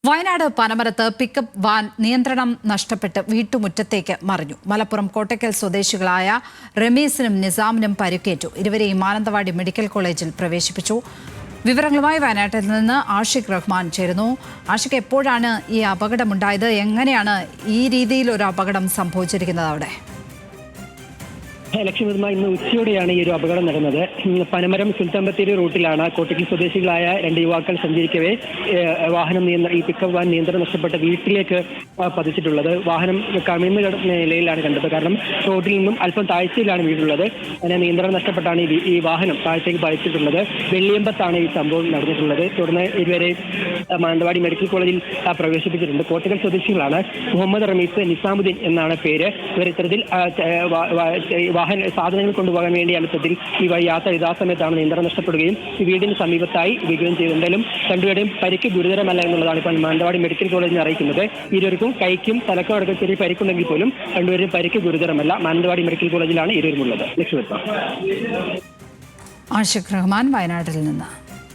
Wayanad പനമരത്ത് pickup van നിയന്ത്രണം നഷ്ടപ്പെട്ട് വീട്ടുമുറ്റത്തേക്ക് മറിഞ്ഞു. മലപ്പുറം കോട്ടയ്ക്കൽ സ്വദേശികളായ റമീസിനും നിസാമിനും പരിക്കേറ്റു. ഇരുവരെയും മാനന്തവാടി മെഡിക്കൽ കോളേജിൽ പ്രവേശിപ്പിച്ചു. വിവരങ്ങളുമായി വയനാട്ടിൽ നിന്ന് ആഷിഖ് റഹ്മാൻ ചേരുന്നു. ആഷിഖ്, എപ്പോഴാണ് ഈ അപകടമുണ്ടായത്? എങ്ങനെയാണ് ഈ രീതിയിൽ ഒരു അപകടം സംഭവിച്ചിരിക്കുന്നത് അവിടെ? ലക്ഷ്മിവർമ്മ, ഇന്ന് ഉച്ചയോടെയാണ് ഈ ഒരു അപകടം നടന്നത്. പനമരം സുൽത്താൻ ബത്തേരി റൂട്ടിലാണ് കോട്ടയ്ക്കൽ സ്വദേശികളായ രണ്ട് യുവാക്കൾ സഞ്ചരിക്കവേ വാഹനം ഈ പിക്കപ്പ് വാൻ നിയന്ത്രണം നഷ്ടപ്പെട്ട വീട്ടിലേക്ക് പതിച്ചിട്ടുള്ളത്. വാഹനം കമിഴ്ന്ന നിലയിലാണ് കണ്ടത്. കാരണം റോഡിൽ നിന്നും അല്പം താഴ്ചയിലാണ് വീടുള്ളത്. അതിനെ നിയന്ത്രണം നഷ്ടപ്പെട്ടാണ് ഈ വാഹനം താഴ്ചയ്ക്ക് പതിച്ചിട്ടുള്ളത്. വെള്ളിയമ്പത്താണ് ഈ സംഭവം നടന്നിട്ടുള്ളത്. തുടർന്ന് ഇരുവരെ മാനന്തവാടി മെഡിക്കൽ കോളേജിൽ പ്രവേശിപ്പിച്ചിട്ടുണ്ട്. കോട്ടയ്ക്കൽ സ്വദേശികളാണ്. മുഹമ്മദ് റമീസ്, നിസാമുദ്ദീൻ എന്നാണ് പേര്. ഇത്തരത്തിൽ സാധനങ്ങൾ കൊണ്ടുപോകാൻ വേണ്ടി എളുപ്പത്തിൽ ഈ യാത്ര സമയത്താണ് നിയന്ത്രണം നഷ്ടപ്പെടുകയും ഈ വീടിന് സമീപത്തായി വീഴുകയും ചെയ്തിട്ടുണ്ടെങ്കിലും രണ്ടുപേരുടെയും പരിക്ക് ഗുരുതരമല്ല എന്നുള്ളതാണ് ഇപ്പോൾ മാനന്തവാടി മെഡിക്കൽ കോളേജിൽ അറിയിക്കുന്നത്. ഇരുവർക്കും കൈക്കും തലക്കും അടക്കം ചെറിയ പരിക്കുണ്ടെങ്കിൽ പോലും രണ്ടുപേരും പരിക്ക് ഗുരുതരമല്ല. മാനന്തവാടി മെഡിക്കൽ കോളേജിലാണ് ഇരുവരുമുള്ളത്. ലക്ഷ്മിവർമ്മ. ആഷിഖ് റഹ്മാൻ വയനാട്ടിൽ നിന്ന്.